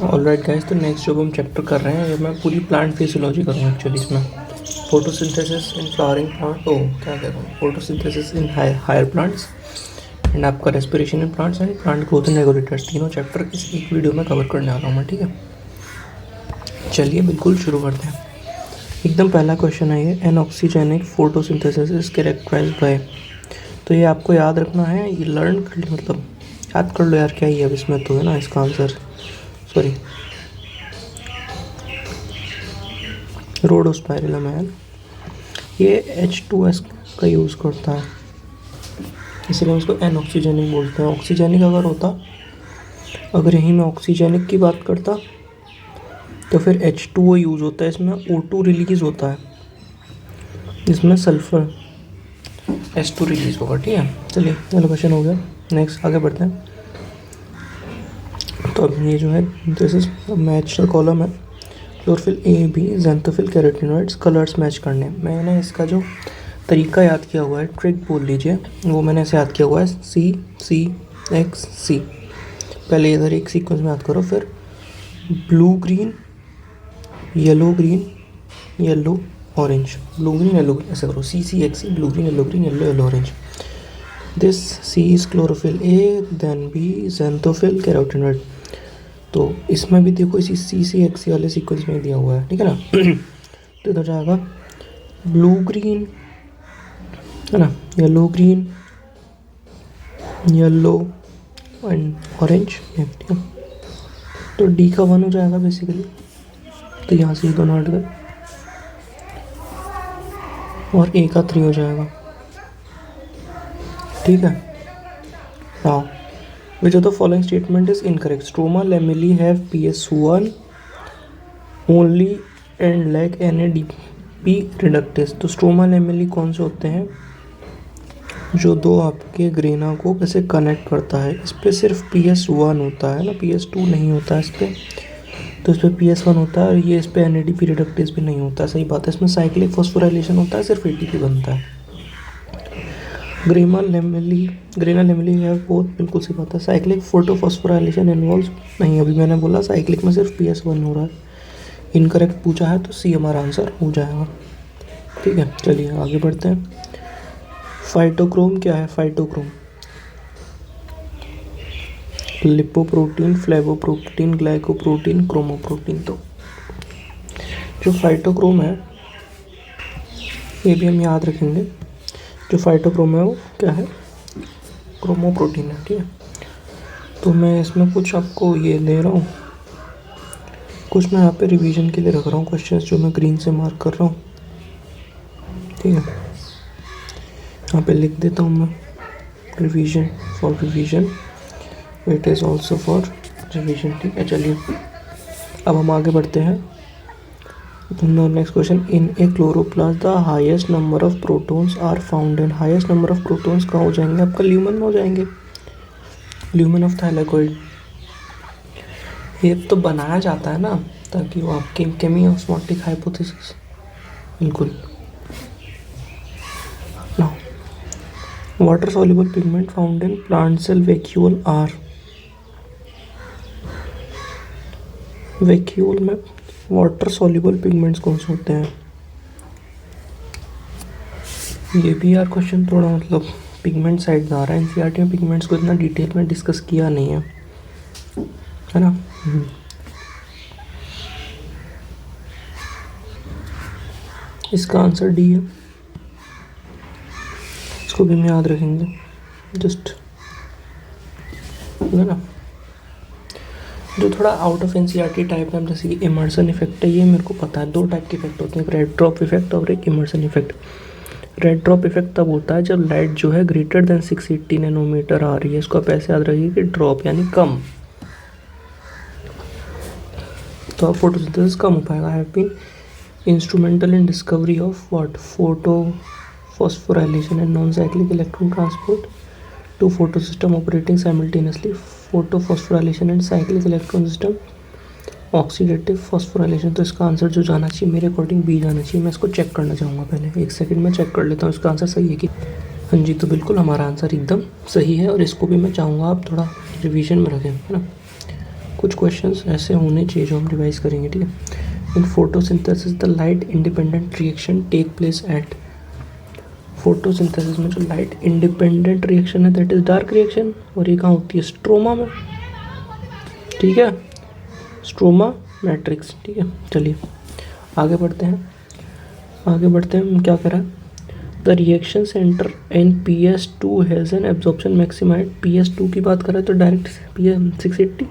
Alright guys, तो next जो हम चैप्टर कर रहे हैं ये मैं पूरी प्लांट फिजियोलॉजी करूँगा एक्चुअली इसमें। फोटोसिंथेसिस इन फ्लावरिंग प्लांट, क्या कह रहा हूँ, photosynthesis in higher plants and आपका respiration in plants and plant growth and regulators, तीनों चैप्टर इस एक वीडियो में कवर करने वाला हूँ मैं, ठीक है। चलिए बिल्कुल शुरू करते हैं। एकदम पहला क्वेश्चन है ये, anoxygenic photosynthesis is characterised by. तो ये आपको याद रखना है, ये लर्न कर लो, मतलब याद कर लो यार, क्या ही है अब इसमें, तो है ना इसका आंसर, सॉरी, रोडोस्पाइरिलम है। ये H2S का यूज़ करता है, इसलिए उसको एन ऑक्सीजेनिक बोलते हैं। ऑक्सीजेनिक अगर होता, अगर यहीं मैं ऑक्सीजेनिक की बात करता तो फिर H2O यूज़ होता है, इसमें O2 रिलीज़ होता है, इसमें सल्फर H2 रिलीज़ होगा, ठीक है। चलिए अगला क्वेश्चन हो गया, नेक्स्ट आगे बढ़ते हैं। तो अब ये जो है दिस इज मैच कॉलम है, chlorophyll a b xanthophyll carotenoids, colours match करने। मैंने इसका जो तरीका याद किया हुआ है, ट्रिक बोल लीजिए, वो मैंने ऐसे याद किया हुआ है, सी सी एक्स सी। पहले इधर एक सीक्वेंस में याद करो, फिर blue green yellow green yellow orange, blue green yellow green, ऐसे करो, C C X C, blue green yellow yellow orange. This C is chlorophyll A, then B xanthophyll carotenoid. तो इसमें भी देखो इसी सी सी एक्स सी वाले सीक्वेंस में दिया हुआ है, ठीक है ना। तो इधर जाएगा ब्लू ग्रीन, है ना, yellow green yellow and orange, ठीक है। तो डी का 1 हो जाएगा बेसिकली, तो यहाँ से ये दोनों हट गए, और ए का 3 हो जाएगा, ठीक है। Now which of the following statement is incorrect? Stroma lamellae have PS1 only and lack NADP reductase। तो स्ट्रोमा लेमेली कौन से होते हैं, जो दो आपके ग्रेना को कैसे कनेक्ट करता है, इस पर सिर्फ PS1 होता है ना, PS2 नहीं होता है इस पर। तो इस पर PS1 होता है, और ये इस पर NADP रिडक्टेस भी नहीं होता है, सही बात है। इसमें साइक्लिक फॉस्फोराइलेशन होता है, सिर्फ ATP बनता है। ग्रेना लेमेली है बोथ, बिल्कुल सी बात है। साइक्लिक फोटोफॉस्फोराइलेशन इन्वॉल्व नहीं, अभी मैंने बोला साइक्लिक में सिर्फ PS1 हो रहा है। इनकरेक्ट पूछा है तो सी हमारा आंसर हो जाएगा, ठीक है। चलिए आगे बढ़ते हैं। फाइटोक्रोम क्या है, phytochrome lipoprotein, flavoprotein, glycoprotein, chromoprotein. तो जो फाइटोक्रोम है ये भी हम याद रखेंगे, जो फाइटोक्रोम है वो क्या है, क्रोमोप्रोटीन है, ठीक है। तो मैं इसमें कुछ आपको ये ले रहा हूँ, कुछ मैं यहाँ पे रिवीजन के लिए रख रहा हूँ क्वेश्चंस, जो मैं ग्रीन से मार्क कर रहा हूँ, ठीक है। यहाँ पे लिख देता हूँ मैं, revision for revision, it is also for revision, ठीक है। चलिए अब हम आगे बढ़ते हैं। Next question, in a chloroplast the highest number of protons are found in. Highest number of protons कहाँ हो जाएंगे, आपका ल्यूमन में हो जाएंगे, ल्यूमन ऑफ थाइलाकोइड। ये तो बनाया जाता है ना, ताकि वो आपके केमियोस्मोटिक हाइपोथेसिस, बिल्कुल। Water soluble pigment found in plant cell vacuole are. Vacuole में वाटर सॉल्युबल पिगमेंट्स कौन से होते हैं, ये भी यार क्वेश्चन थोड़ा मतलब पिगमेंट साइड में आ रहा है। एनसीईआरटी में पिगमेंट्स को इतना डिटेल में डिस्कस किया नहीं है ना। इसका आंसर डी है, इसको भी हम याद रखेंगे, जस्ट, है ना। जो थोड़ा आउट ऑफ एनसीईआरटी टाइप में, जैसे कि इमर्सन इफेक्ट है, ये मेरे को पता है। दो टाइप के इफेक्ट होते हैं, एक रेड ड्रॉप इफेक्ट और एक Emerson effect. Red drop effect तब होता है जब लाइट जो है ग्रेटर देन 680 नैनोमीटर आ रही है, इसको आप ऐसे याद रखिए कि ड्रॉप यानी कम, तो अब फोटोसिंथेसिस कम हो पाएगा। Have been instrumental in discovery of what, photophosphorylation and non cyclic electron transport two photosystem operating simultaneously. Photophosphorylation and cyclic electron system oxidative phosphorylation. तो इसका आंसर जो जाना चाहिए मेरे अकॉर्डिंग बी जाना चाहिए। मैं इसको चेक करना चाहूँगा, पहले एक सेकंड में चेक कर लेता हूँ इसका आंसर सही है कि, हाँ जी, तो बिल्कुल हमारा आंसर एकदम सही है। और इसको भी मैं चाहूँगा आप थोड़ा रिवीजन में रखें, है ना। कुछ क्वेश्चंस ऐसे होने चाहिए जो हम रिवाइज करेंगे, ठीक है। In photosynthesis the light independent reaction take place at, photosynthesis में जो लाइट इंडिपेंडेंट रिएक्शन है दैट इज डार्क रिएक्शन, और ये कहाँ होती है? स्ट्रोमा में, ठीक है, स्ट्रोमा मैट्रिक्स, ठीक है। चलिए आगे बढ़ते हैं, हम क्या करें? The reaction centre in PS2 has an absorption maxima eight, PS2 की बात करें तो डायरेक्ट PM680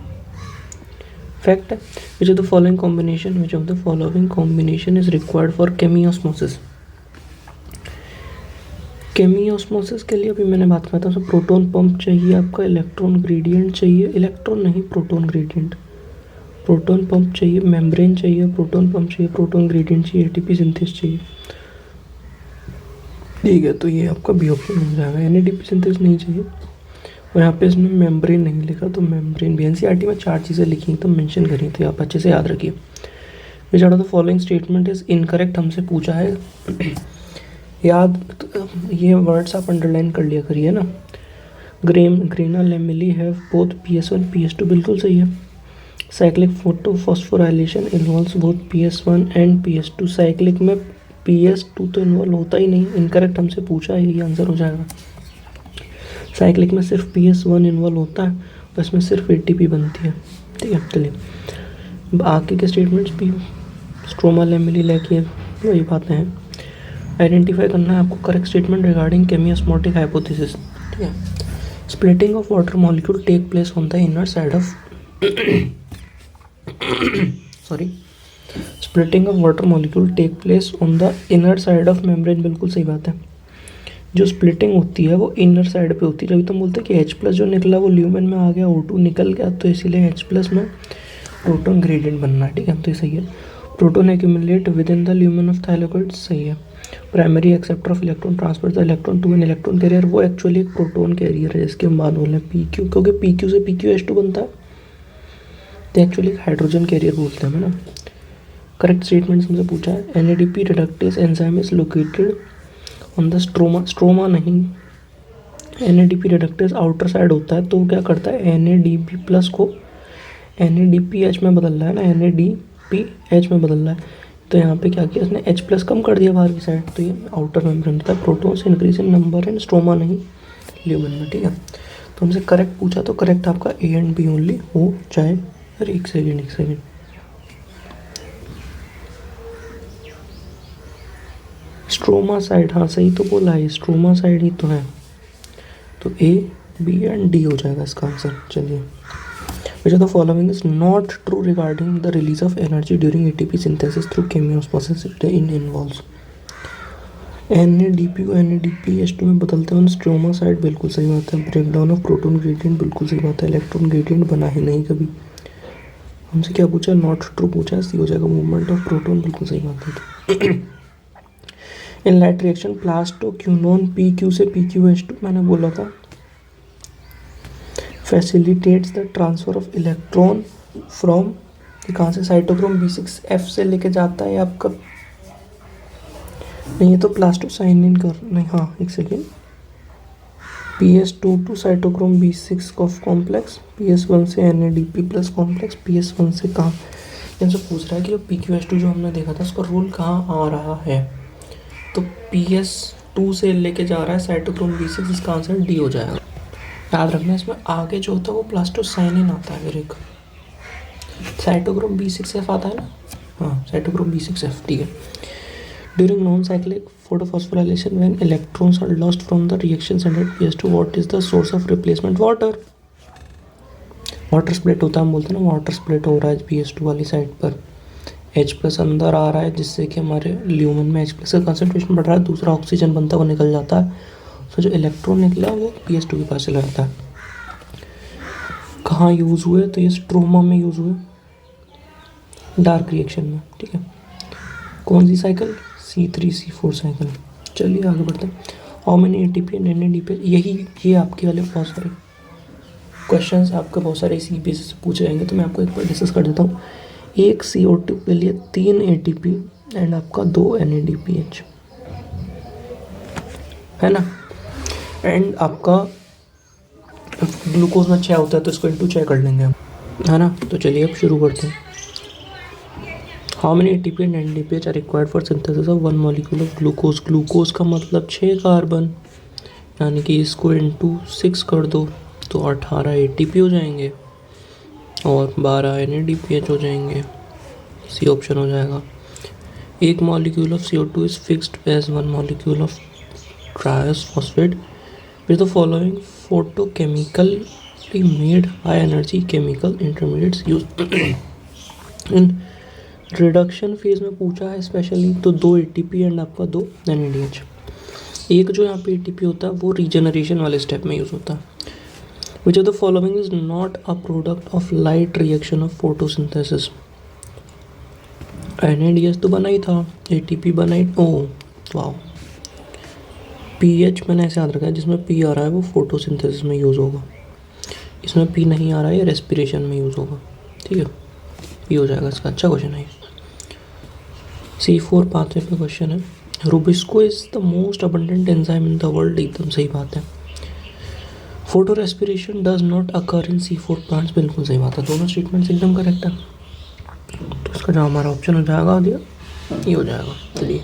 फैक्ट है। विच of the following combination is required for chemiosmosis, chemiosmosis के लिए अभी मैंने बात किया था, प्रोटोन पंप चाहिए आपका, इलेक्ट्रॉन ग्रेडियंट चाहिए, इलेक्ट्रॉन नहीं प्रोटोन ग्रेडियंट, प्रोटोन पंप चाहिए, मेम्ब्रेन चाहिए, प्रोटोन पंप चाहिए, प्रोटोन ग्रेडियंट चाहिए, ATP सिंथेसिस चाहिए, ठीक है। तो ये आपका बी ऑप्शन हो जाएगा, NADP सिंथेसिस नहीं चाहिए, और यहाँ पे इसमें मेम्ब्रेन नहीं लिखा, तो मेम्ब्रेन भी NCERT में 4 चीज़ें लिखी तो मेंशन करी, तो आप अच्छे से याद रखिए। विच out of the following statement is incorrect, हमसे पूछा है याद, तो ये वर्ड्स आप अंडरलाइन कर लिया करिए ना। Grana lamellae have both PS1 PS2, बिल्कुल सही है। Cyclic photophosphorylation involves both PS1 and PS2, cyclic में PS2 तो इन्वॉल्व होता ही नहीं, इनकरेक्ट हमसे पूछा है, यही आंसर हो जाएगा। साइक्लिक में सिर्फ PS1 इन्वॉल्व होता है और इसमें सिर्फ ATP बनती है, ठीक है। चलिए आगे के स्टेटमेंट्स भी स्ट्रोमा लेमिली लेके वही बातें हैं। आइडेंटिफाई करना है आपको correct statement regarding chemiosmotic hypothesis, ठीक है। Splitting of water molecule take place on the inner side of splitting of water molecule take place on the inner side of membrane, बिल्कुल सही बात है। जो स्प्लिटिंग होती है वो इनर साइड पे होती है, जब तो बोलते हैं कि H+ जो निकला वो ल्यूमेन में आ गया, O2 निकल गया, तो इसीलिए H+ में प्रोटोन ग्रेडियंट बनना है, ठीक है। तो ये सही है। Proton accumulate within the lumen of thylakoid, सही है। Primary acceptor of electron transfer the electron to an electron carrier, वो एक्चुअली एक प्रोटोन कैरियर है, जिसके हम बात बोल रहे हैं PQ, क्योंकि PQ से PQH2 बनता है, तो एक्चुअली हाइड्रोजन कैरियर बोलते हैं ना। करेक्ट स्टेटमेंट हमसे पूछा है। NADP reductase enzyme is located on the stroma नहीं, NADP रिडक्टेज आउटर साइड होता है, तो वो क्या करता है NADP+ को NADPH में बदल रहा है ना, NADPH में बदल रहा है, तो यहाँ पे क्या किया इसने H+ कम कर दिया बाहर की साइड, तो ये आउटर मेम्ब्रेन होता है। Protons increase in number and stroma नहीं ल्यूमेन में, ठीक है। तो हमसे करेक्ट पूछा तो करेक्ट आपका A एंड B ओनली हो जाए। अरे एक सेकेंड स्ट्रोमा साइड, हाँ सही तो बोला है, स्ट्रोमा साइड ही तो है, तो A B एंड D हो जाएगा इसका आंसर। चलिए विच of the following is not true regarding the release of energy during ATP synthesis through chemiosmosis in involves, NADP को NADPH2 में बदलते हैं स्ट्रोमा साइड, बिल्कुल सही बात है। Break down of proton gradient, बिल्कुल सही बात है। इलेक्ट्रॉन ग्रेडियंट बना ही नहीं कभी। हमसे क्या पूछा? नॉट ट्रू पूछा है, सी हो जाएगा। मूवमेंट ऑफ प्रोटोन, बिल्कुल सही बात है। In light reaction plastoquinone PQ से PQH2, मैंने बोला था, facilitates the transfer of electron from, कहाँ से? साइटोक्रोम B6F से लेके जाता है आपका, नहीं ये तो प्लास्टोसाइनिन कर, नहीं हाँ एक second, PS2 to cytochrome B6 complex, PS1 से NADP+ कॉम्प्लेक्स, PS1 से कहाँ, इनसे पूछ रहा है कि जो PQH2 जो हमने देखा था उसका रोल कहाँ आ रहा है, तो PS2 से लेके जा रहा है साइटोक्रोम B6, इसका आंसर D हो जाएगा। याद रखना इसमें आगे जो होता है वो प्लास्टोसाइनिन आता है, फिर एक साइटोक्रोम B6F आता है ना, हाँ साइटोक्रोम B6F, ठीक है। During non cyclic photophosphorylation when electrons are lost from the reaction centre PS2, what is the source of replacement? Water split होता है, हम बोलते हैं ना वाटर स्प्लिट हो रहा है PS2 वाली साइड पर, H+ अंदर आ रहा है जिससे कि हमारे ल्यूमेन में H+ का कंसंट्रेशन बढ़ रहा है, दूसरा ऑक्सीजन बनता हुआ निकल जाता है, तो जो इलेक्ट्रॉन निकला वो PS2 के पास चला जाता है। कहाँ यूज़ हुए? तो ये स्ट्रोमा में यूज़ हुए, डार्क रिएक्शन में, ठीक है। कौन सी साइकिल? C3C4 cycle. चलिए आगे बढ़ते हैं। How many ATP and NADP, यही ये आपके वाले बहुत सारे क्वेश्चंस आपके बहुत सारे इसी बेसिस से पूछे जाएंगे, तो मैं आपको एक बार डिस्कस कर देता हूँ। एक CO2 के लिए 3 ATP एंड आपका 2 NADPH है ना, एंड आपका ग्लूकोज में 6 होता है, तो इसको इंटू 6 कर लेंगे हम। है ना। तो चलिए अब शुरू करते हैं। How many ATP and NADPH are required for synthesis of 1 molecule of glucose. Glucose का मतलब 6 कार्बन, यानी कि इसको इंटू 6 कर दो तो 18 ATP हो जाएंगे और 12 NADPH हो जाएंगे। सी ऑप्शन हो जाएगा। एक molecule of CO2 is fixed as 1 molecule of triose phosphate with the following photochemically made high energy chemical intermediates used in reduction phase में पूछा है स्पेशली, तो 2 ATP एंड आपका 2 NADH। एक जो यहाँ पे ATP होता है वो रीजनरेशन वाले स्टेप में यूज़ होता है। विच of the following is not a product of light reaction of photosynthesis. NADH तो बना ही था, ATP बना ही, ओ वाह। PH मैंने ऐसे याद रखा है, जिसमें P आ रहा है वो फोटोसिंथेसिस में यूज़ होगा, इसमें P नहीं आ रहा है ये रेस्पिरेशन में यूज़ होगा। ठीक है, P हो जाएगा इसका। अच्छा क्वेश्चन है। C4 पाथवे पे क्वेश्चन है। Rubisco is the most abundant enzyme in the world. एकदम सही बात है। Photo respiration does not occur in C4 plants. बिल्कुल सही बात है, दोनों स्टेटमेंट्स एकदम करेक्ट है। तो इसका जो हमारा ऑप्शन हो जाएगा ये हो जाएगा। चलिए,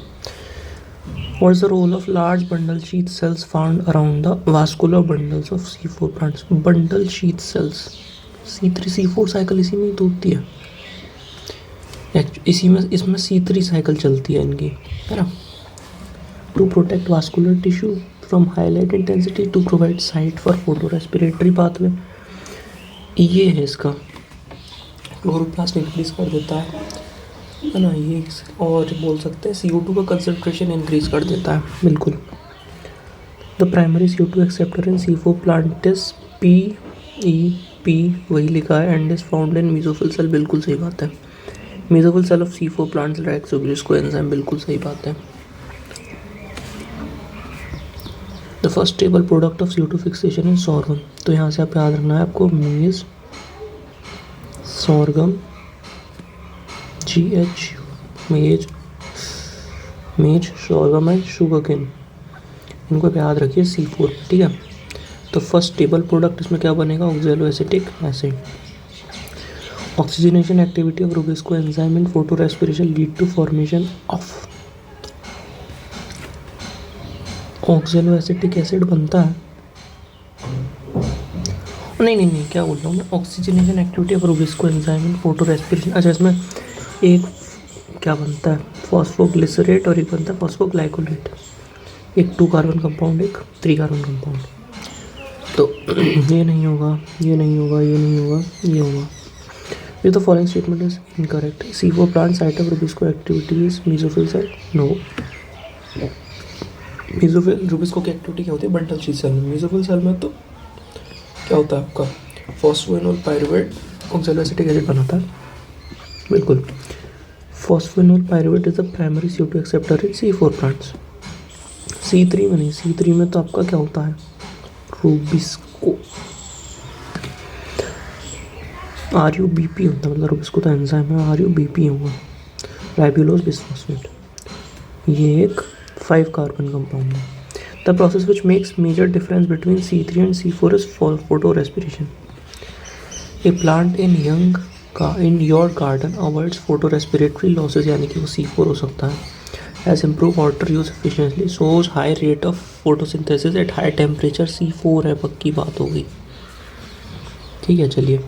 what is the role of large bundle sheath cells found around the vascular bundles of C4 plants. Bundle sheath cells, C3 C4 cycle इसी में ही तो होती है, इसी में, इसमें C3 साइकिल चलती है इनकी, है ना। To protect vascular tissue from high light intensity, to provide site for photorespiratory pathway. ये है इसका, क्लोरोप्लास्ट इंक्रीज कर देता है ना ये, और बोल सकते हैं CO2 का कंसंट्रेशन इंक्रीज कर देता है। बिल्कुल। The primary CO2 acceptor in C4 plant is PEP, वही लिखा है, and is found in mesophyll cell. बिल्कुल सही बात है। Mesophyll cell of C4 plants like rubisco enzyme. बिल्कुल सही बात है। The first stable product of CO2 fixation in sorghum. तो यहाँ से आप याद रखना है आपको, maize, sorghum, GH, maize, sorghum and sugarcane, इनको याद रखिए C4। ठीक है, तो फर्स्ट स्टेबल प्रोडक्ट इसमें क्या बनेगा, oxaloacetic acid. Oxygenation activity of rubisco enzyme in photorespiration lead to formation of oxaloacetic acid बनता है। नहीं, क्या बोल रहा हूँ मैं, oxygenation activity of rubisco enzyme in photorespiration. अच्छा, इसमें एक क्या बनता है, फॉस्फोग्लिसरेट, और एक बनता है फॉस्फोग्लाइकोलेट। एक 2 कार्बन कंपाउंड, एक 3 कार्बन कंपाउंड। तो ये नहीं होगा, ये नहीं होगा, ये नहीं होगा, ये होगा। If the following statement is incorrect, C4 plant site of Rubisco activity is mesophyll cell. No. Mesophyll rubisco की एक्टिविटी क्या होती है, बंडल शीथ सेल में। मेसोफिल सेल में तो क्या होता है आपका, फॉस्फोइनोल पायरुवेट ऑक्सैलोएसिटिक एसिड बनाता है। बिल्कुल, phosphoenol pyruvate is the primary CO2 acceptor in C4 plants. C3 में नहीं, C3 में तो आपका क्या होता है, रूबिस्को। RUBP होता है, मतलब रूबिस्को तो एंजाइम है, RUBP होगा, राइबोलोज बिसफॉस्फेट। ये एक 5 कार्बन कंपाउंड है। The process which makes major difference between C3 and C4 is photorespiration. A plant in your garden avoids photorespiratory losses, यानी कि वो C4 हो सकता है। As improve water use efficiently, shows high rate of photosynthesis at high temperature. C4 है, पक्की बात हो गई। ठीक है, चलिए,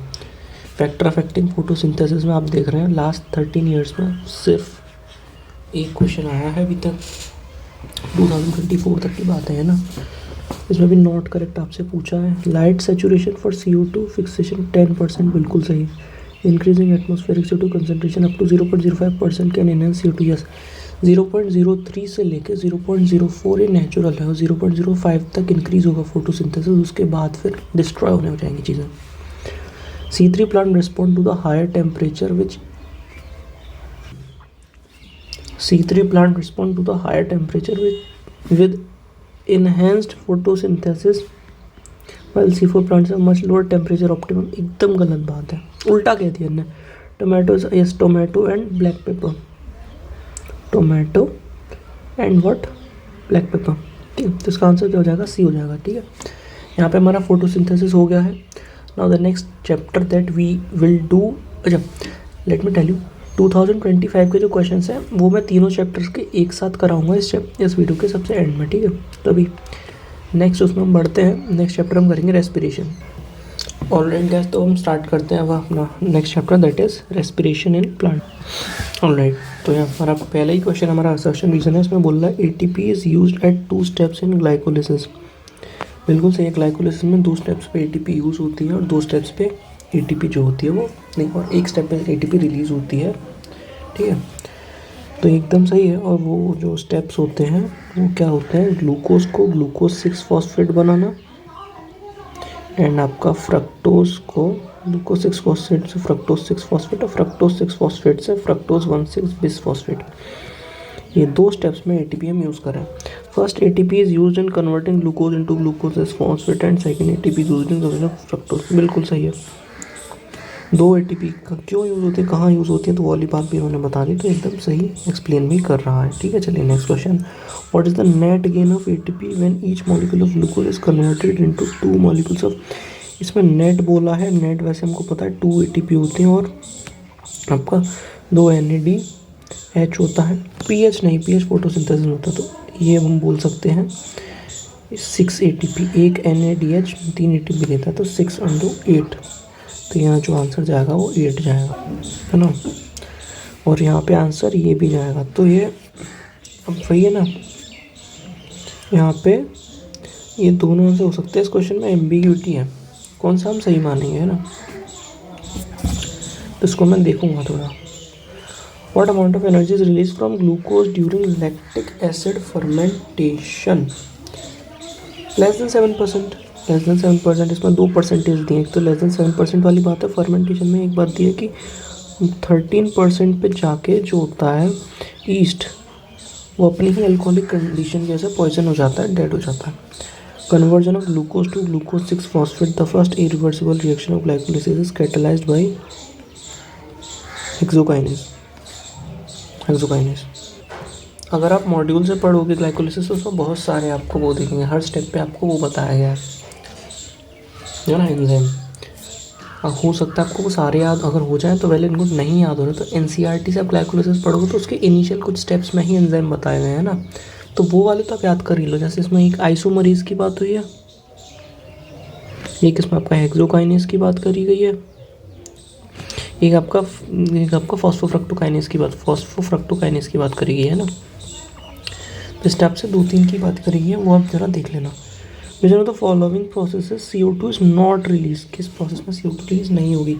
फैक्टर अफेक्टिंग फोटोसिंथेसिस में आप देख रहे हैं लास्ट 13 ईयर्स में सिर्फ एक क्वेश्चन आया है अभी तक, 2024 तक की बात है ना। इसमें भी नॉट करेक्ट आपसे पूछा है। Light saturation for CO2 fixation 10%। बिल्कुल सही। Increasing atmospheric CO2 concentration up to 0.05% can enhance CO2। Yes, 0.03 से लेकर 0.04 ये नेचुरल है, और 0.05 तक इंक्रीज होगा फोटोसिंथेसिस, उसके बाद फिर डिस्ट्रॉय होने हो जाएंगी चीज़ें। C3 plant respond to the higher temperature which C3 plant respond to the higher temperature with enhanced photosynthesis while C4 plants have much lower temperature optimum। एकदम गलत बात है, उल्टा कह दिया ने। Tomatoes, yes, tomato and black pepper, tomato and what, black pepper. ठीक है, तो इसका आंसर क्या हो जाएगा, C हो जाएगा। ठीक है, यहाँ पे हमारा फोटोसिंथेसिस हो गया है। Now the next chapter that we will do, अच्छा लेट मी टेल यू, 2025 के जो क्वेश्चन हैं वो मैं तीनों चैप्टर्स के एक साथ कराऊंगा इस वीडियो के सबसे एंड में, ठीक है। तो अभी नेक्स्ट उसमें हम बढ़ते हैं, नेक्स्ट चैप्टर हम करेंगे रेस्पिरेशन। ऑलराइट गैस, तो हम स्टार्ट करते हैं अब अपना next chapter that is respiration in plant. Alright, तो यहाँ हमारा पहला ही क्वेश्चन हमारा असर्शन रीजन है, इसमें बोल रहा है ATP is used eight 2 steps in glycolysis. बिल्कुल सही है, ग्लाइकोलिसिस में 2 स्टेप्स पे एटीपी यूज़ होती है और 2 स्टेप्स पे एटीपी जो होती है वो नहीं, और 1 स्टेप पे एटीपी रिलीज़ होती है, ठीक है। तो एकदम सही है। और वो जो स्टेप्स होते हैं वो क्या होते हैं, ग्लूकोज को ग्लूकोज 6 फॉस्फेट बनाना, एंड आपका फ्रक्टोज को ग्लूकोज 6 फॉस्फेट से फ्रक्टोज 6 फॉस्फेट, और फ्रक्टोज 6 फॉस्फेट से फ्रक्टोज 1,6 बिस फॉस्फेट। ये 2 स्टेप्स में एटीपी हम यूज़ करें। First ATP is used in converting glucose into glucose 6 phosphate, and second ATP used in fructose. बिल्कुल सही है। 2 एटीपी का क्यों यूज़ होती है, कहाँ यूज़ होती है, तो वो वाली बात भी उन्होंने बता दी, तो एकदम सही एक्सप्लेन भी कर रहा है, ठीक है। चलिए next question, what is the net gain of ATP when each molecule of glucose is converted into 2 molecules of, इसमें नेट बोला है, नेट वैसे हमको पता है 2 एटीपी होती हैं और आपका 2 NADH होता है, पीएच नहीं, पीएच फोटोसिंथेसिस होता है, तो ये हम बोल सकते हैं 6 ATP, 1 NADH 3 ATP देता है, तो 6 × 8, तो यहाँ जो आंसर जाएगा वो 8 जाएगा, है ना। और यहाँ पे आंसर ये भी जाएगा, तो ये अब वही है ना, यहाँ पे ये दोनों आंसर हो सकते हैं। इस क्वेश्चन में एम्बिग्यूटी है, कौन सा हम सही मानेंगे, है ना, तो इसको मैं देखूंगा थोड़ा। What amount of energy is release from glucose during lactic acid fermentation, less than 7%, less than 7%, इसमें 2% दिए, एक तो लेस देन 7% वाली बात है। फर्मेंटेशन में एक बात दी है कि 13% पे जाके जो होता है ईस्ट, वो अपनी ही अल्कोहलिक कंडीशन की वजह से पॉइजन हो जाता है, डेड हो जाता है। Conversion of glucose to glucose 6 phosphate, the first irreversible reaction of glycolysis is catalysed by hexokinase. अगर आप मॉड्यूल से पढ़ोगे ग्लाइकोलिसिस तो उसमें बहुत सारे आपको वो देखेंगे, हर स्टेप पे आपको वो बताया गया है ना एंजाइम। हो सकता है आपको वो सारे याद अगर हो जाए तो पहले इनको नहीं याद हो रहे, तो NCERT से आप ग्लाइकोलिसिस पढ़ोगे तो उसके इनिशियल कुछ स्टेप्स में ही एंजाइम बताए गए हैं ना, तो वो वाले तो आप याद कर ही लो। जैसे इसमें एक आइसोमरीज की बात हुई है, एक इसमें आपका हेक्सोकाइनेज की बात करी गई है, एक आपका फॉस्फोफ्रक्टोकाइनेज की बात करी गई है ना। तो स्टेप से 2-3 की बात करी गई है, वो आप जरा देख लेना। विच of the following processes CO2 is not release, किस प्रोसेस में CO2 रिलीज नहीं होगी,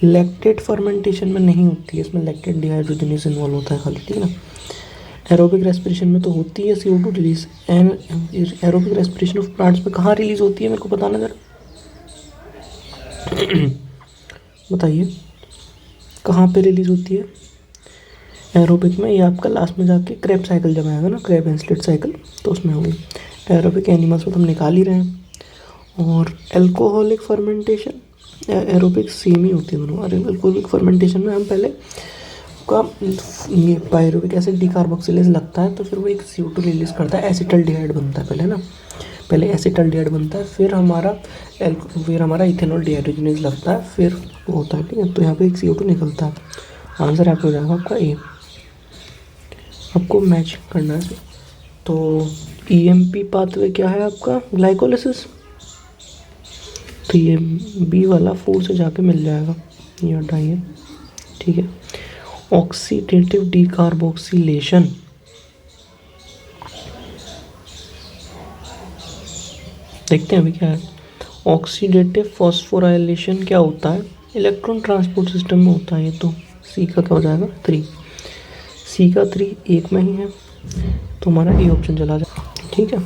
लैक्टेट फर्मेंटेशन में नहीं होती है, इसमें लैक्टेट डिहाइड्रोजनेज इन्वॉल्व होता है खाली, ठीक है ना। एरोबिक रेस्पिरेशन में तो होती है CO2 release, and aerobic respiration of plants में कहाँ रिलीज होती है, मेरे को बताना जरा बताइए कहाँ पे रिलीज होती है एरोबिक में। ये आपका लास्ट में जाके क्रेब साइकिल जब आएगा ना, क्रेब एंड स्लिट साइकिल, तो उसमें होगी। एरोबिक एनिमल्स में तो हम निकाल ही रहे हैं। और एल्कोहलिक फर्मेंटेशन एरोबिक सेम ही होती है दोनों। और एल्कोहलिक फर्मेंटेशन में हम पहले का ये पायरुविक एसिड डिकार्बोक्सिलेज लगता है, तो फिर वो एक CO2 रिलीज करता है, एसिटल्डिहाइड बनता है पहले ना, पहले एसिटल्डिहाइड बनता है, फिर हमारा इथेनॉल डिहाइड्रोजनेज लगता है, फिर वो होता है, ठीक है। तो यहाँ पे एक CO2 निकलता है। आंसर आपको हो जाएगा आपका ए, आपको मैच करना है। तो EMP पाथवे क्या है आपका, ग्लाइकोलिसिस, तो ये बी वाला 4 से जाके मिल जाएगा, ये हटाइए, ठीक है। ऑक्सीडेटिव डिकार्बोक्सिलेशन, देखते हैं अभी क्या है। ऑक्सीडेटिव फॉस्फोराइलेशन क्या होता है, इलेक्ट्रॉन ट्रांसपोर्ट सिस्टम में होता है। ये तो सी का क्या हो जाएगा 3, सी का 3 एक में ही है, तो हमारा ए ऑप्शन चला जाए, ठीक है।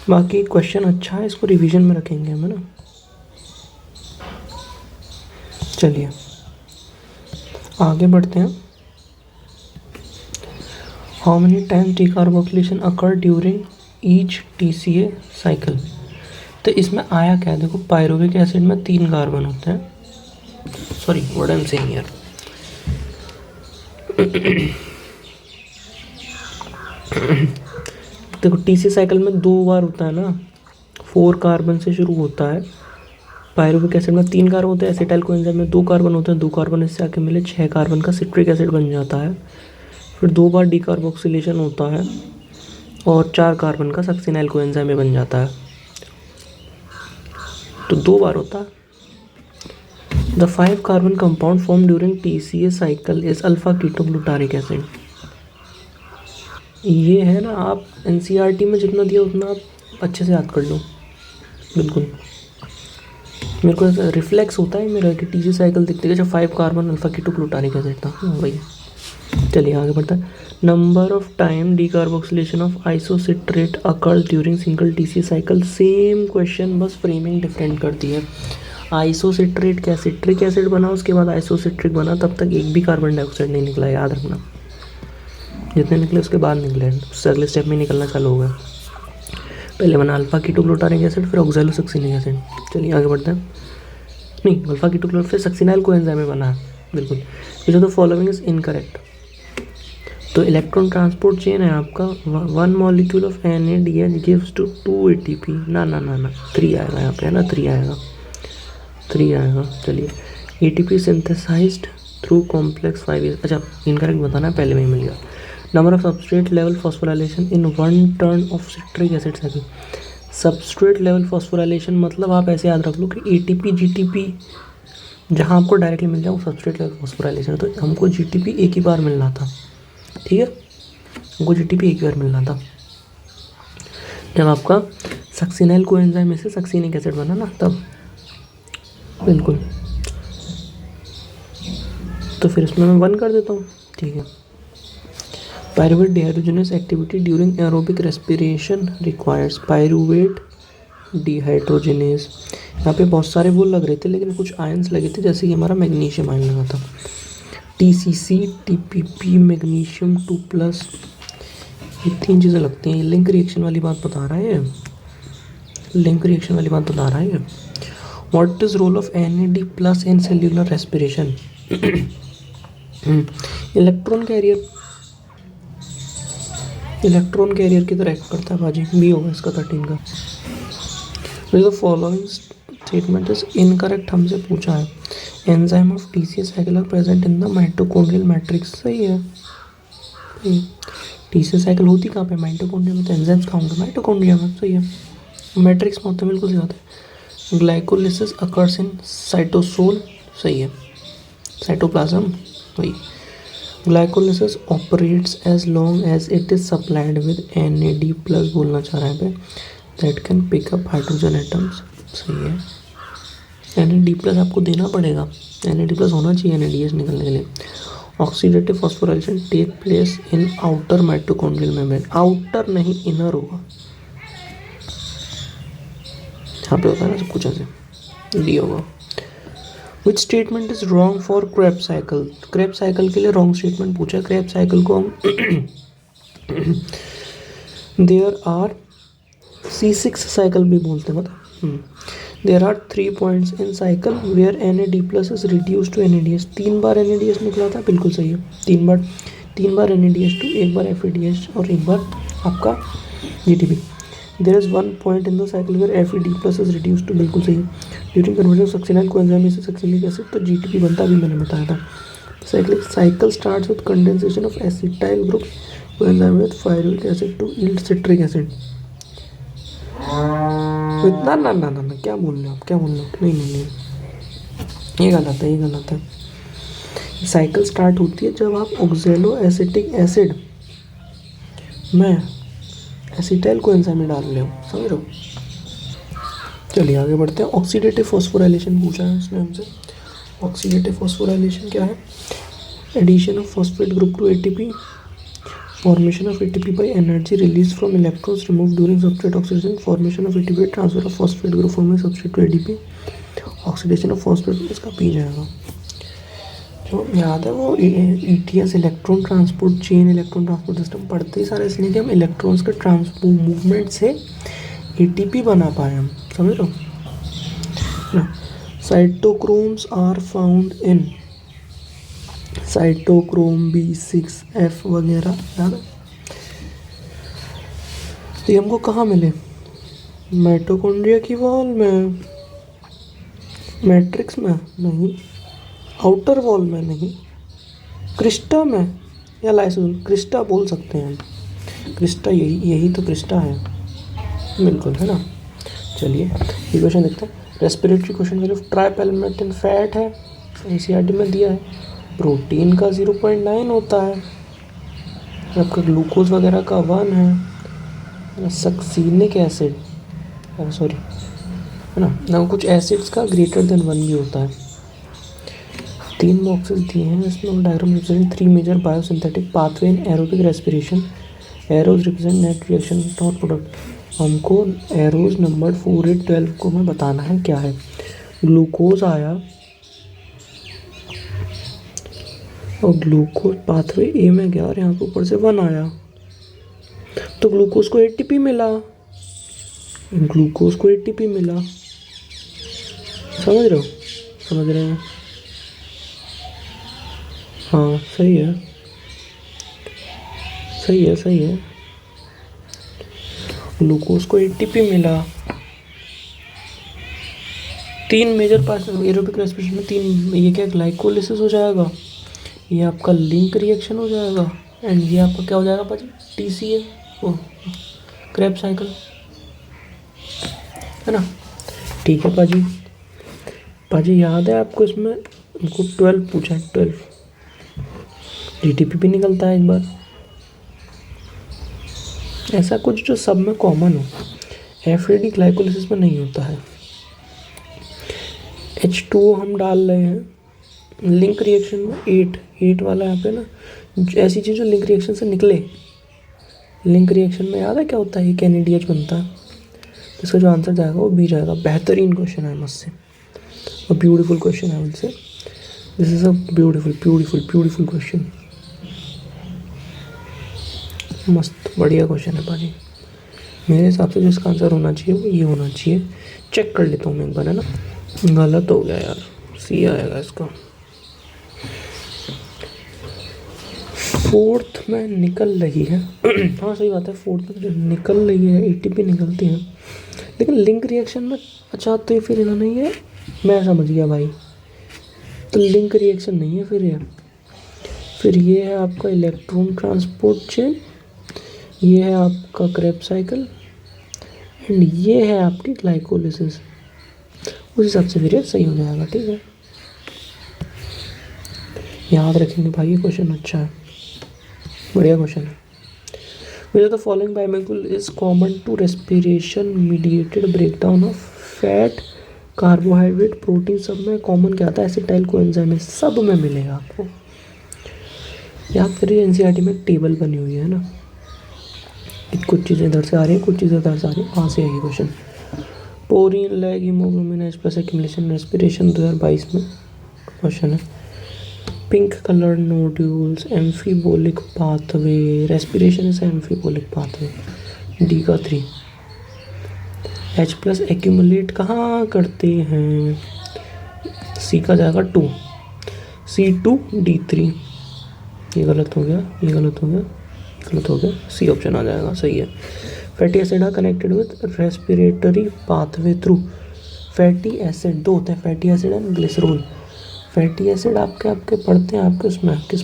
बाकी क्वेश्चन अच्छा है, इसको रिवीजन में रखेंगे हम, है ना। चलिए आगे बढ़ते हैं। How many times decarboxylation occur during each TCA cycle, तो इसमें आया क्या है, देखो पायरुविक एसिड में 3 कार्बन होते हैं, sorry what I am saying here, देखो TCA साइकिल में 2 बार होता है ना, 4 कार्बन से शुरू होता है पायरुविक एसिड में 3 कार्बन होते हैं, एसिटाइल कोएंजाइम में 2 कार्बन होते हैं, 2 कार्बन इससे आके मिले 6 कार्बन का सिट्रिक एसिड बन जाता है। फिर 2 बार डीकार्बोक्सिलेशन होता है और 4 कार्बन का सक्सिनाइल कोएंजाइम में बन जाता है, तो 2 बार होता है। The 5 carbon compound form during TCA cycle is alpha ketoglutaric acid. ये है ना, आप NCERT में जितना दिया उतना आप अच्छे से याद कर लो। बिल्कुल मेरे को ऐसा रिफ्लेक्स होता है मेरा कि TCA साइकिल दिखते हैं जब 5 कार्बन अल्फा कीटोग्लूटारिक एसिड था, वही। चलिए आगे बढ़ता है। Number of time decarboxylation of isocitrate occurs during single TCA cycle. Same question, बस फ्रेमिंग डिफरेंट करती है। आइसोसिट्रेट क्या सिट्रिक एसिड बना, उसके बाद आइसोसिट्रिक बना, तब तक एक भी कार्बन डाइऑक्साइड नहीं निकला, याद रखना। जितने निकले उसके बाद निकले, उससे अगले स्टेप में निकलना चालू होगा। पहले बना अल्फा कीटोग्लूटारिक एसिड, फिर ऑक्सैलोसक्सिनिक एसिड। चलिए आगे बढ़ते हैं। नहीं, अल्फा कीटोग्लूटारिक फिर सक्सिनाइल कोएंजाइम में बना है, बिल्कुल। Which of the following is incorrect. तो इलेक्ट्रॉन ट्रांसपोर्ट चेन है आपका, 1 molecule of NADH gives two 2 ATP। ना 3 आएगा यहाँ पे, है ना, 3 आएगा। चलिए, ATP सिंथेसाइज्ड थ्रू कॉम्प्लेक्स 5। अच्छा, इनकरेक्ट बताना है, पहले में ही मिल गया। Number of substrate level phosphorylation in 1 turn off citric acid cycle. Substrate level phosphorylation मतलब आप ऐसे याद रख लो कि ATP GTP जहाँ आपको डायरेक्टली मिल जाए वो सबस्ट्रेट लेवल फॉस्फोराइलेशन। तो हमको GTP एक ही बार मिलना था, ठीक है, हमको GTP एक बार मिलना था जब आपका सक्सिनाइल कोएंजाइम में से सक्सिनिक एसिड बना ना, तब। बिल्कुल, तो फिर इसमें मैं 1 कर देता हूँ, ठीक है। Pyruvate dehydrogenase activity during aerobic respiration requires pyruvate dehydrogenase. यहाँ पे बहुत सारे वो लग रहे थे, लेकिन कुछ आयंस लगे थे, जैसे कि हमारा मैग्नीशियम आयन लगा था, TCC TPP मैग्नीशियम 2+, ये 3 चीज़ें लगती हैं। लिंक रिएक्शन वाली बात बता रहा है, लिंक रिएक्शन वाली बात बता रहा है। What is role of NAD+ in cellular respiration. Electron carrier की तरह एक्ट करता है बाजी, बी होगा इसका 13 का। The following statement is incorrect, हमसे पूछा है। Enzyme of TCA cycle are present in the mitochondrial matrix. सही है, TCA साइकिल होती कहाँ पे, माइटोकॉन्ड्रिया में। तो एंजाइम्स कहाँ होंगे, माइटोकॉन्ड्रिया में, सही है। मैट्रिक्स में होते हैं, बिल्कुल सही बात है। ग्लाइकोलिसिस अकर्स इन साइटोसोल, सही है। साइटोप्लाज्म, वही। Glycolysis operates as long as it is supplied with NAD+ बोलना चाह रहा है, that can pick up hydrogen atoms, सही है। NAD+ आपको देना पड़ेगा, NAD+ होना चाहिए NADH निकलने के लिए। Oxidative phosphorylation take place in outer mitochondrial membrane. Outer नहीं, इनर होगा, यहाँ पे होता है ना सब कुछ ऐसे, डी होगा। Which statement is wrong for Krebs cycle. Krebs cycle के लिए रॉन्ग स्टेटमेंट पूछा है। क्रेब्स साइकिल को हम देयर आर C6 साइकिल भी बोलते हैं, मतलब there are 3 points in cycle where NAD+ is reduce to NADH। 3 बार NADH निकला था, बिल्कुल सही है। 3 बार NADH2, 1 बार FADH और 1 बार आपका GTP। There is 1 point in the cycle where FAD+ is reduce to, बिल्कुल सही है। During conversion of succinyl coenzyme से सक्सिनिक एसिड, तो GTP बनता भी मैंने बताया था। Cycle starts with condensation of acetyl group coenzyme with pyruvic acid to yield citric acid. ना क्या बोल रहे हो आप, क्या बोल रहे हो, नहीं, ये गलत है। साइकिल स्टार्ट होती है जब आप ऑक्सैलो एसिटिक एसिड में एसिटाइल कोएंजाइम में डाल रहे हो, समझ रहे हो। चलिए आगे बढ़ते हैं। ऑक्सीडेटिव फॉस्फोराइलेशन पूछा है इसने हमसे। ऑक्सीडेटिव फॉस्फोराइलेशन क्या है, addition of phosphate group to ATP, formation of ATP by energy released from electrons removed during substrate oxidation, formation of ATP, transfer of phosphate group from a substrate to ADP, oxidation of phosphate, इसका P जाएगा। जो याद है वो ETS electron transport chain, electron transport system पढ़ते ही सारे, इसलिए कि हम इलेक्ट्रॉन्स के ट्रांसपोर्ट मूवमेंट से ATP बना पाए हम, समझ लो ना। Cytochromes are found in cytochrome B6F वगैरह, याद है। ये हमको कहाँ मिले, माइटोकॉन्ड्रिया की वॉल में, मैट्रिक्स में नहीं, आउटर वॉल में नहीं, क्रिस्टा में या लाइसोसोम, क्रिस्टा बोल सकते हैं हम, क्रिस्टा यही तो क्रिस्टा है, बिल्कुल है ना। चलिए ये क्वेश्चन देखते हैं। Respiratory question value of tripalmitin fat है, एनसीईआरटी में दिया है। प्रोटीन का 0.9 होता है, आपका ग्लूकोज वगैरह का 1 है। सक्सीनिक एसिड, सॉरी है ना कुछ एसिड्स का ग्रेटर देन 1 भी होता है। 3 बॉक्सेस दिए हैं इसमें, diagram represent 3 major biosynthetic pathway in aerobic respiration. Arrows represent net reaction dot product. हमको एरोज नंबर 4, 8, 12 को हमें बताना है क्या है। ग्लूकोज आया और ग्लूकोज पाथवे ए में गया और यहाँ पे ऊपर से 1 आया, तो ग्लूकोज को एटीपी मिला, ग्लूकोज को एटीपी मिला। समझ रहे हो, समझ रहे हैं? हाँ सही है, सही है, सही है। ग्लूकोज को एटीपी मिला। 3 मेजर पार्ट्स एरोबिक रेस्पिरेशन में 3, ये क्या ग्लाइकोलिसिस हो जाएगा, ये आपका लिंक रिएक्शन हो जाएगा, एंड ये आपका क्या हो जाएगा पाजी, टीसीए, ओ क्रेब्स साइकिल, है ना। ठीक है पाजी, पाजी याद है आपको इसमें हमको 12 पूछा है, 12 जीटीपी भी निकलता है एक बार, ऐसा कुछ जो सब में कॉमन हो। एफएडी ग्लाइकोलिसिस में नहीं होता है। H2O हम डाल रहे हैं, लिंक रिएक्शन में 8 वाला यहाँ पे ना, ऐसी चीज़ जो लिंक रिएक्शन से निकले। लिंक रिएक्शन में याद है क्या होता है, ये NADH बनता है, तो इसका जो आंसर जाएगा वो बी जाएगा। बेहतरीन क्वेश्चन है मुझसे, और ब्यूटीफुल क्वेश्चन है मुझसे। This is a beautiful question, मस्त बढ़िया क्वेश्चन है पाजी। मेरे हिसाब से जो इसका आंसर होना चाहिए वो ये होना चाहिए। चेक कर लेता हूँ मैं एक बार, है ना। गलत हो गया यार, सी आएगा इसका। 4th में निकल रही है हाँ सही बात है, 4th में जो निकल रही है एटीपी निकलती है, लेकिन लिंक रिएक्शन में, अच्छा तो ये फिर इन्होंने ये, मैं समझ गया भाई, तो लिंक रिएक्शन नहीं है फिर ये है आपका इलेक्ट्रॉन ट्रांसपोर्ट चेन, ये है आपका क्रेब्स साइकिल, एंड ये है आपकी ग्लाइकोलिसिस। उस हिसाब से फिर ये सही हो जाएगा, ठीक है। याद रखेंगे भाई, ये क्वेश्चन अच्छा है, बढ़िया क्वेश्चन है। Which of the following biomolecule is common to respiration mediated breakdown of fat, carbohydrate, protein, सब में कॉमन क्या आता है, एसिटाइल कोएंजाइम, सब में मिलेगा आपको। याद करिए एनसीईआरटी में टेबल बनी हुई है ना, कुछ चीज़ें इधर से आ रही है, कुछ चीज़ें इधर से आ रही है, वहाँ से आएगी question. Porin leghaemoglobin H+ accumulation respiration 2022 में क्वेश्चन है। Pink colour nodules, amphibolic pathway, respiration is amphibolic pathway, D का 3। H+ एक्यूमुलेट कहाँ करते हैं, सी का जाएगा 2, C2D3। ये गलत हो गया, ये गलत हो गया, गलत हो गया, सी ऑप्शन आ जाएगा, सही है। Fatty acid are connected with respiratory pathway through. Fatty acid 2 होते हैं, fatty acid and glycerol. Fatty acid आपके पढ़ते हैं आपके उसमें, किस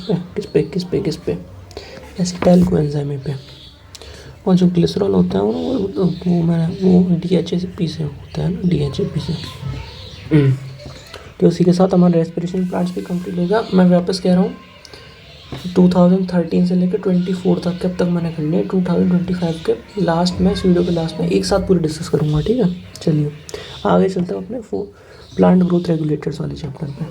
पे एसिटाइल कोएंजाइम पे, और जो ग्लिसरॉल होता है वो DHAP से होता है ना, DHAP से। तो उसी के साथ हमारा रेस्पिरेशन पार्ट्स भी कंप्लीट होगा। मैं वापस कह रहा हूँ 2013 से लेकर 24 तक के, अब तक मैंने कर लिया। 2025 के लास्ट में, इस वीडियो के लास्ट में एक साथ पूरी डिस्कस करूँगा, ठीक है। चलिए आगे चलते हैं अपने प्लांट ग्रोथ रेगुलेटर्स वाले चैप्टर पे।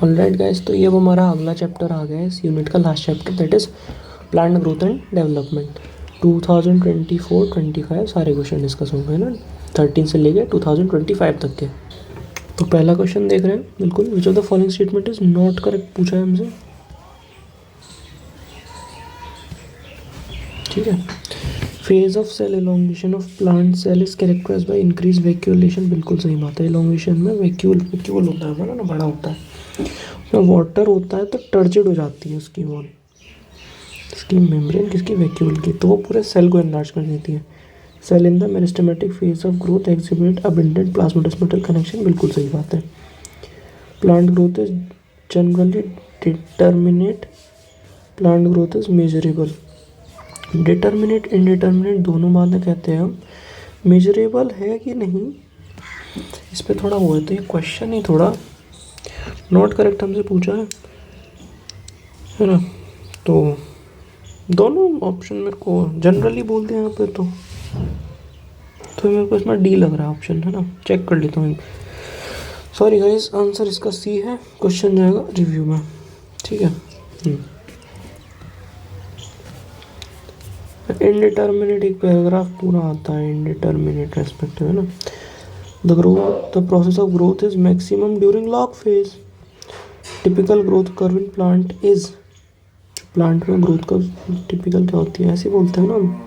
ऑलराइट गाइस, तो ये वो हमारा अगला चैप्टर आ गया है इस यूनिट का, last chapter, that is plant growth and development. 2024-25 सारे क्वेश्चन डिस्कस होंगे ना, 13 से लेकर 2025 तक के। तो पहला क्वेश्चन देख रहे हैं, बिल्कुल, which of the following statement is not correct पूछा है हमसे, ठीक है। Phase of cell elongation of plant cell is characterised by increase vacuolation, बिल्कुल सही बात है। एलोंगेशन में वैक्यूल होता है हमारा ना, बड़ा होता है, उसमें वाटर होता है तो टर्जिड हो जाती है उसकी वॉल, इसकी मेम्ब्रेन किसकी, वैक्यूल की, तो वो पूरे सेल को एनलार्ज कर देती है। Cell in the meristematic phase of growth exhibit abundant plasmodesmatal connection, बिल्कुल सही बात है। Plant growth is generally determinate, plant growth is measurable. Determinate indeterminate दोनों बातें कहते हैं हम। मेजरेबल है कि नहीं इस पर थोड़ा वो है, तो ये क्वेश्चन ही थोड़ा नॉट करेक्ट हमसे पूछा है ना। तो दोनों ऑप्शन मेरे को जनरली बोलते हैं यहाँ पे, तो मेरे को इसमें डी लग रहा है ऑप्शन, है ना। चेक कर लेता हूँ। सॉरी गाइस, आंसर इसका सी है। क्वेश्चन जाएगा रिव्यू में, ठीक है। इनडिटर्मिनेट एक पैराग्राफ पूरा आता है इनडिटर्मिनेट रेस्पेक्ट, है ना। The process of growth is maximum during log phase. Typical growth curve in plant is, plant में ग्रोथ कर्व टिपिकल क्या होती है ऐसे बोलते हैं ना,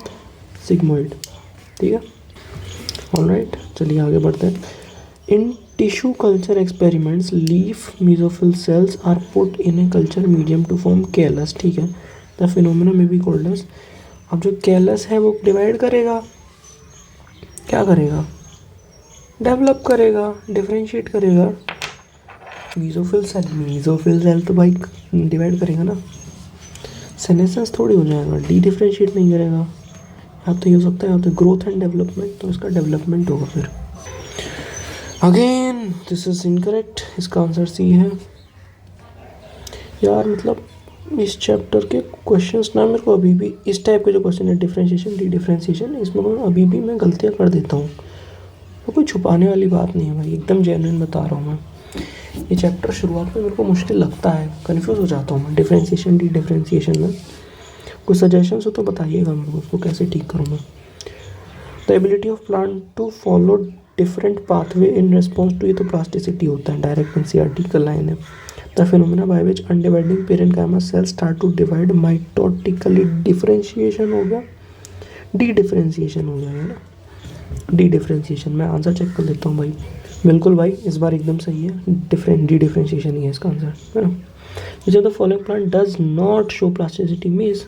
सिग्मोइड, ठीक है। ऑलराइट, चलिए आगे बढ़ते हैं। In tissue culture experiments leaf mesophyll cells are put in a culture medium to form callus, ठीक है। द फिनोमेना में बी कॉल्ड एज। अब जो कैलस है वो डिवाइड करेगा, क्या करेगा, डेवलप करेगा, डिफरेंशिएट करेगा। मेसोफिल सेल तो भाई डिवाइड करेगा ना, सेनेसेंस थोड़ी हो जाएगा, डी डिफरेंशिएट नहीं करेगा। या तो ये हो सकता है, या तो ग्रोथ एंड डेवलपमेंट, तो इसका डेवलपमेंट होगा फिर। अगेन दिस इज इनकरेक्ट, इसका आंसर सी है। यार मतलब इस चैप्टर के क्वेश्चंस ना मेरे को अभी भी इस टाइप के जो क्वेश्चन है, डिफरेंशिएशन डी डिफरेंशिएशन, इसमें अभी भी मैं गलतियाँ कर देता हूँ। तो कोई छुपाने वाली बात नहीं है भाई, एकदम जेन्युइन बता रहा हूँ मैं। ये चैप्टर शुरुआत में मेरे को मुश्किल लगता है, कन्फ्यूज़ हो जाता हूँ मैं डिफरेंशिएशन डी डिफरेंशिएशन में। कुछ सजेशंस हो तो बताइएगा मेरे को, उसको कैसे ठीक करूँ मैं। The ability of plant to follow different pathway in response to, ये तो प्लास्टिसिटी होता है, डायरेक्ट एनसीईआरटी का लाइन है। The phenomena by which undividing parenchyma cells start to divide mitotically, differentiation हो गया, डी डिफरेंशिएशन हो गया, है ना, डी डिफरेंशिएशन। मैं आंसर चेक कर लेता हूँ भाई, बिल्कुल भाई इस बार एकदम सही है, डी डिफरेंशिएशन ही है इसका आंसर, है ना। विच of the following plant does not show plasticity means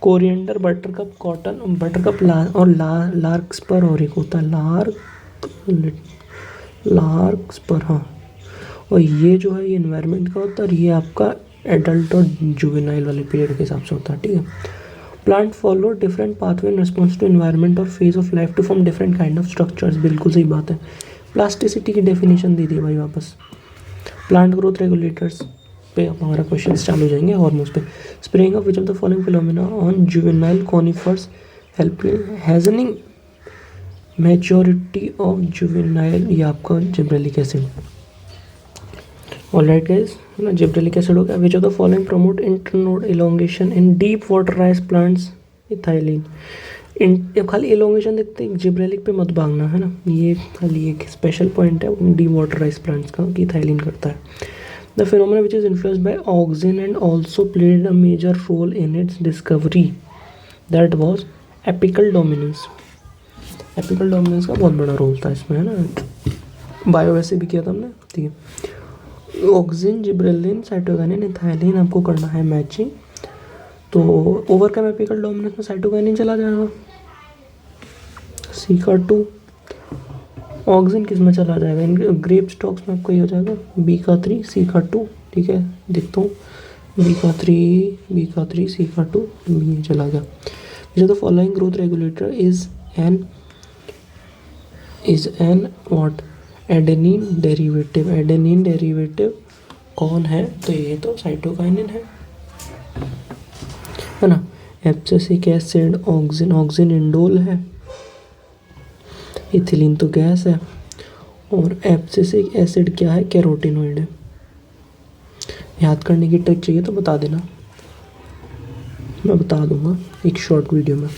coriander, buttercup, cotton, buttercup और लार्कस्पर, और एक होता है लार्कस्पर, हाँ। और ये जो है ये इन्वायरमेंट का होता है, और ये आपका एडल्ट और जुवेनाइल वाले पीरियड के हिसाब से होता है, ठीक है। Plant follow different pathway in response to environment और phase of life to form different kind of structures, बिल्कुल सही बात है। प्लास्टिसिटी की डेफिनेशन दे दी भाई वापस। प्लांट ग्रोथ रेगुलेटर्स पे अब हमारा क्वेश्चन चालू हो जाएंगे, हार्मोन्स पे। Spraying of which of the following phenomena on juvenile conifers help hastening maturity of juvenile, ये आपका जिब्रेलिक एसिड। ऑलराइट गाइस, है ना, जिब्रेलिक एसिड हो गया। Which of the following promote internode elongation in deep water rice plants, ethylene. खाली elongation देखते हैं, gibberellic पे मत भागना, है ना, ये खाली एक स्पेशल पॉइंट है डी वाटराइज प्लांट्स का कि इथाइलिन करता है। The phenomena which is influenced by auxin and also played a major role in its discovery, that was apical dominance. Apical dominance का बहुत बड़ा रोल था इसमें, है ना, बायो वैसे भी किया था हमने, ठीक है। ऑक्सिन, जिब्रेलिन, साइटोकाइनिन, इथाइलिन आपको करना है मैचिंग, तो ओवरकम एपिकल डोमिनेंस में साइटोकाइनिन चला जाएगा, सी का 2। ऑक्सिन किस में चला जाएगा, इन ग्रेप स्टॉक्स में आपको ये हो जाएगा, बी का 3, सी का 2, ठीक है। देखता हूँ, बी का 3, सी का 2, बी चला गया। Which of the following growth regulator is an what, adenine derivative. Adenine derivative कौन है, तो ये तो साइटोकाइनिन है ना। एब्सिसिक एसिड, ऑक्सिन इंडोल है, इथिलीन तो गैस है, और एब्सिसिक एसिड क्या है, कैरोटिनॉइड है। याद करने की ट्रिक चाहिए तो बता देना, मैं बता दूंगा एक शॉर्ट वीडियो में।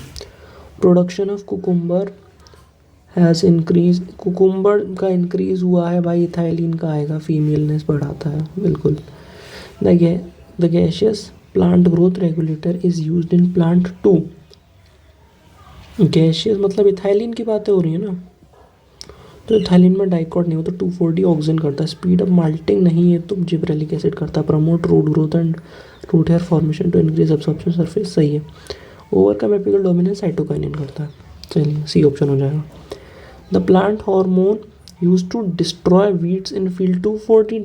Production of cucumber has increase, cucumber का इंक्रीज हुआ है भाई, इथाइलिन का आएगा, फीमेलनेस बढ़ाता है, बिल्कुल। The gaseous plant growth regulator is used in plant 2। Gaseous मतलब इथाइलिन की बातें हो रही है ना, तो इथाइलिन में डाइकॉट नहीं हो तो 2,4-D ऑक्सिन करता है। स्पीड ऑफ माल्टिंग नहीं है तो जिब्रेलिक एसिड करता है। Promote root growth and root hair formation to increase absorption surface, सही है। ओवरकम एपिकल डोमिनेंस साइटोकाइनिन करता है, चलिए सी ऑप्शन हो जाएगा। The plant hormone use to destroy weeds in field 240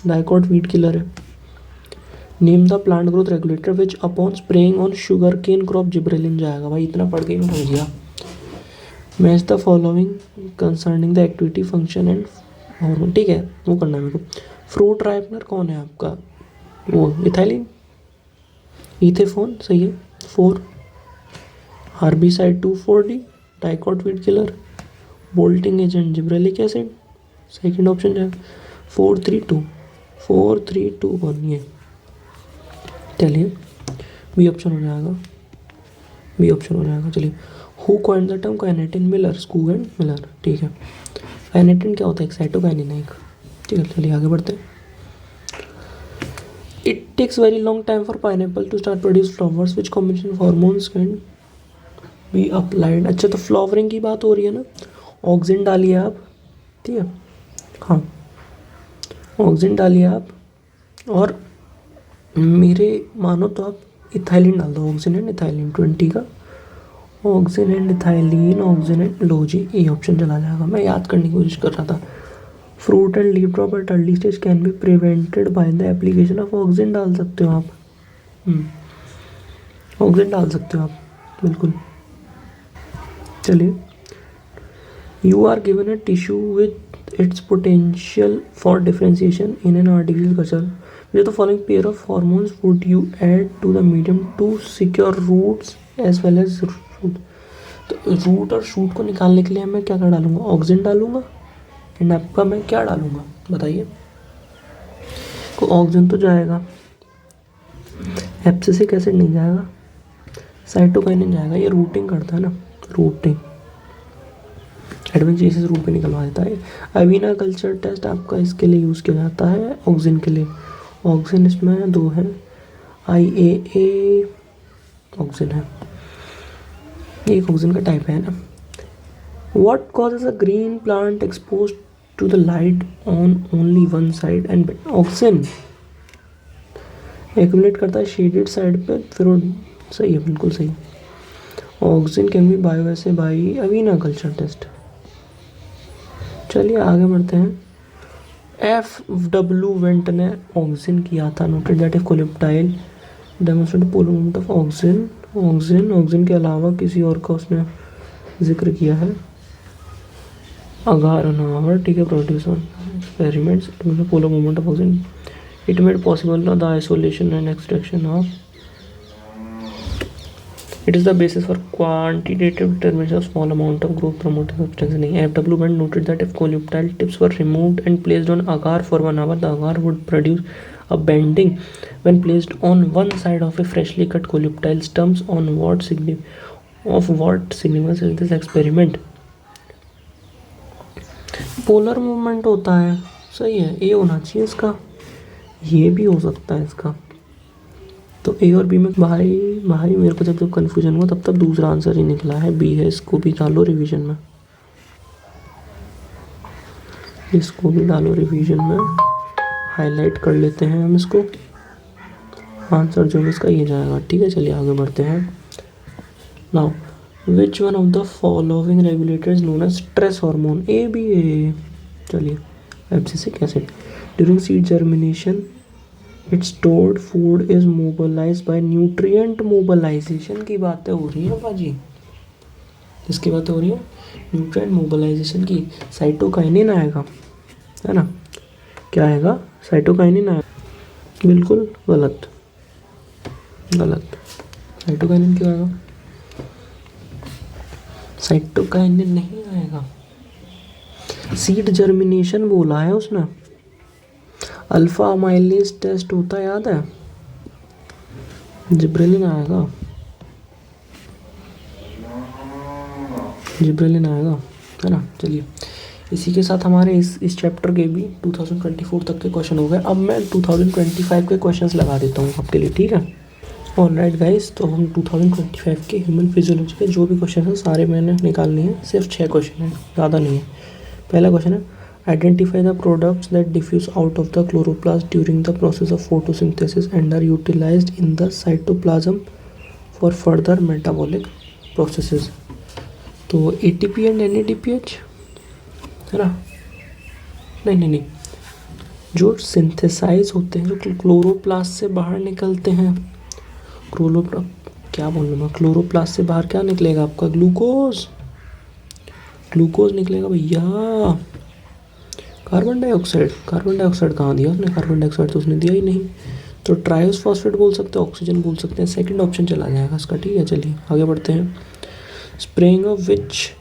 dicot weed killer है। Name the plant growth regulator which upon spraying on sugar cane crop gibberellin जाएगा। भाई इतना पढ़ के ही मैं समझ गया। Match the following concerning the activity function and hormone, ठीक है वो करना है मेरे को। फ्रूट राइपनर कौन है आपका, वो इथाइलिन, इथेफोन सही है। 4 herbicide 2,4-D dicot weed killer, bolting agent gibberellic acid, second option जाएगा। 4-3-2 कौन ये, चलिए बी ऑप्शन हो जाएगा, बी ऑप्शन हो जाएगा। चलिए who coined the term kinetin, Miller, Skoog and Miller, ठीक है। काइनेटिन क्या होता है, साइटोकाइनिन है एक, ठीक है। चलिए आगे बढ़ते हैं। It takes very long time for pineapple to start produce flowers which combination of hormones can be applied. अच्छा तो फ्लावरिंग की बात हो रही है ना, ऑक्सिन डालिए आप, ठीक है, हाँ ऑक्सिन डालिए आप, और मेरे मानो तो आप इथाइलिन डाल दो, ऑक्सिन एंड इथाइलिन 20 का, auxin and ethylene, auxin and लो जी, ये ऑप्शन चला जाएगा। मैं याद करने की कोशिश कर रहा था। Fruit and leaf drop at early stage can be prevented by the application of auxin, डाल सकते हो आप, ऑक्सिन डाल सकते हो आप, बिल्कुल। चलिए you are given a tissue with its potential for differentiation in an artificial culture, with the following pair of hormones would you add to the medium to secure roots as well as root। तो root और shoot को निकालने के लिए मैं क्या क्या डालूंगा, ऑक्सिन डालूंगा, एंड आपका मैं क्या डालूंगा बताइए। तो ऑक्सिन तो जाएगा, एब्सिसिक एसिड नहीं जाएगा, साइटोकाइनिन जाएगा, ये रूटिंग करता है ना, रूटिंग एडवेंचेसिस रूट पे निकलवा देता है। अवीना कल्चर टेस्ट आपका इसके लिए यूज़ किया जाता है, ऑक्सिन के लिए। ऑक्सिन इसमें 2 है, IAA ऑक्सिन है, एक ऑक्सिन का टाइप है ना। What causes a green plant expose to the light on only one side and auxin accumulate करता है शेडेड साइड पे, फिर वो सही है, बिल्कुल सही। Auxin can be bio by Avena culture test. चलिए आगे बढ़ते हैं। FW वेंट ने ऑक्सिन किया था, noted that if coleoptile demonstrate polar movement of auxin के अलावा किसी और का उसने जिक्र किया है, अगार अनावर, ठीक है, produce on experiments polar movement of auxin, it made possible the isolation and extraction of, it is the basis for quantitative determination of small amount of growth promoting substance. नहीं, FW Went noted that if coleoptile tips were removed and placed on agar for 1 hour, the agar would produce a bending when placed on one side of a freshly cut coleoptile stumps on what significance is this experiment। Polar movement होता है, सही है, ए होना चाहिए इसका, ये भी हो सकता है इसका। तो ए और बी में भाई मेरे को जब कन्फ्यूजन हुआ तब दूसरा आंसर ही निकला है, बी है। इसको भी डालो रिवीजन में, इसको भी डालो रिवीजन में, हाईलाइट कर लेते हैं हम इसको। आंसर जो है इसका ये जाएगा, ठीक है। चलिए आगे बढ़ते हैं। Now which one of the following regulators known as stress hormone, A B A. चलिए abscisic acid, during seed germination its stored food is mobilise by nutrient mobilisation की बातें हो रही हैं बाजी, इसकी बातें हो रही है न्यूट्रिएंट मोबिलाइजेशन की। साइटोकाइनिन आएगा, है ना, क्या आएगा, साइटोकाइनिन आएगा, बिल्कुल गलत, साइटोकाइनिन क्यों आएगा, साइटोकाइनिन नहीं आएगा। सीड जर्मिनेशन बोला है उसने, अल्फा अमाइलेज टेस्ट होता है, याद है, जिब्रेलिन आएगा, है ना। चलिए इसी के साथ हमारे इस चैप्टर के भी 2024 तक के क्वेश्चन हो गए। अब मैं 2025 के क्वेश्चंस लगा देता हूँ आपके लिए, ठीक है। ऑलराइट गाइस, तो हम 2025 के ह्यूमन फिजियोलॉजी के जो भी क्वेश्चन हैं सारे मैंने निकालने हैं, सिर्फ 6 क्वेश्चन हैं, ज़्यादा नहीं है। पहला क्वेश्चन है, identify the products that diffuse out of the chloroplast during the process of photosynthesis and are utilized in the cytoplasm for further metabolic processes. तो ATP एंड NADPH, है ना। नहीं नहीं नहीं, जो सिंथेसाइज होते हैं, जो क्लोरोप्लास्ट से बाहर निकलते हैं, क्या बोल रहा हूँ, क्लोरोप्लास्ट से बाहर क्या निकलेगा आपका, ग्लूकोज, ग्लूकोज निकलेगा भैया। कार्बन डाइऑक्साइड, कार्बन डाइऑक्साइड कहाँ दिया उसने, कार्बन डाइऑक्साइड तो उसने दिया ही नहीं। तो ट्रायोस फॉस्फेट बोल सकते हैं, ऑक्सीजन बोल सकते हैं, सेकंड ऑप्शन चला जाएगा इसका। ठीक है, चलिए आगे बढ़ते हैं। Spraying of which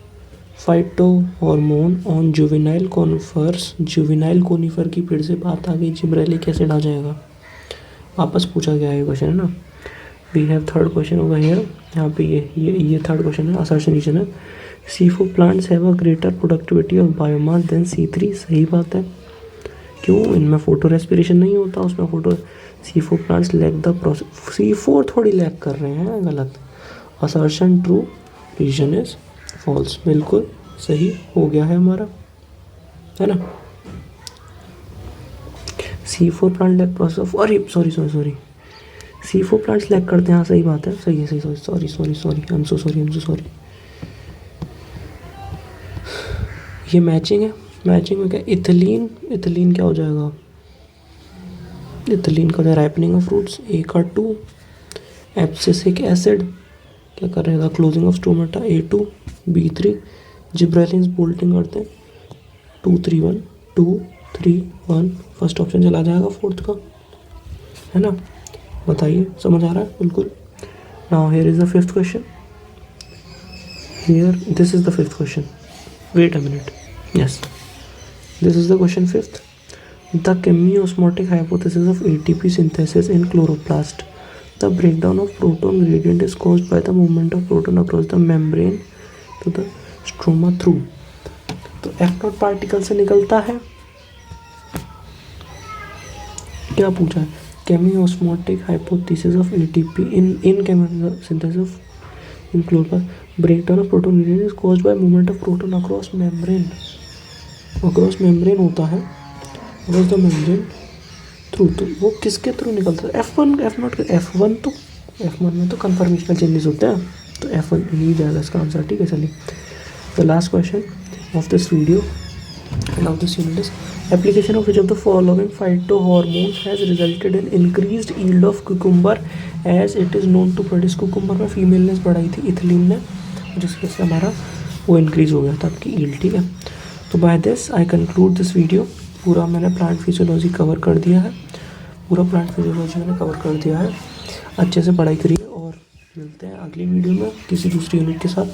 phyto hormone on juvenile conifers, juvenile conifer की फिर से बात आ गई, जिब्रेलिक एसिड आ जाएगा। वापस पूछा गया है क्वेश्चन, है ना। We have third question over here, यहाँ पे ये थर्ड क्वेश्चन है, असर्शन रीजन है। C4 plants have a greater productivity of biomass than C3, सही बात है। क्यों, इनमें फोटो रेस्पिरेशन नहीं होता, उसमें photo. C4 plants lack the process, C4 थोड़ी लैक कर रहे हैं, गलत। Assertion true, reason is false, बिल्कुल सही हो गया है हमारा, है ना। C4 plant lack process of, अरे सॉरी C4 प्लांट्स लैक करते हैं, हाँ सही बात है, सही है, सही, sorry I am so sorry. ये मैचिंग है, मैचिंग में क्या, इथिलीन क्या हो जाएगा, इथिलीन का राइपनिंग ऑफ फ्रूट्स, A का 2, एब्सिसिक एसिड क्या कर रहेगा, closing of stomata, A2, B3, gibberellins bolting करते हैं, 2 3 1, फर्स्ट ऑप्शन चला जाएगा फोर्थ का, है ना। बताइए, समझ आ रहा है, बिल्कुल। Now here is the fifth question, here this is the fifth question, wait a minute, yes, this is the question fifth. The chemiosmotic hypothesis of ATP synthesis in chloroplast. The breakdown of proton gradient is caused by the movement of proton across the membrane to the stroma through. तो F not particle से निकलता है, क्या पूछा है, chemiosmotic hypothesis of ATP in chemosynthesis of in chloroplast. Breakdown of proton gradient is caused by movement of proton across membrane. Across membrane होता है, across the membrane through, तो वो किसके थ्रू निकलता है, F1 में तो कन्फर्मेशनल चेंजेस होते हैं, तो F1 ही जाएगा इसका आंसर। ठीक है, चलिए the last question of this video and of this unit is application of which of the following phyto hormones has resulted in increased yield of cucumber as it is known to produce. Cucumber में femaleness बढ़ाई थी ethylene ने, जिसकी वजह से हमारा वो increase हो गया था आपकी यील्ड। ठीक है, तो by this I conclude this video. पूरा मैंने प्लांट फिजियोलॉजी कवर कर दिया है, पूरा प्लांट फिजियोलॉजी मैंने कवर कर दिया है। अच्छे से पढ़ाई करिए और मिलते हैं अगली वीडियो में किसी दूसरी यूनिट के साथ।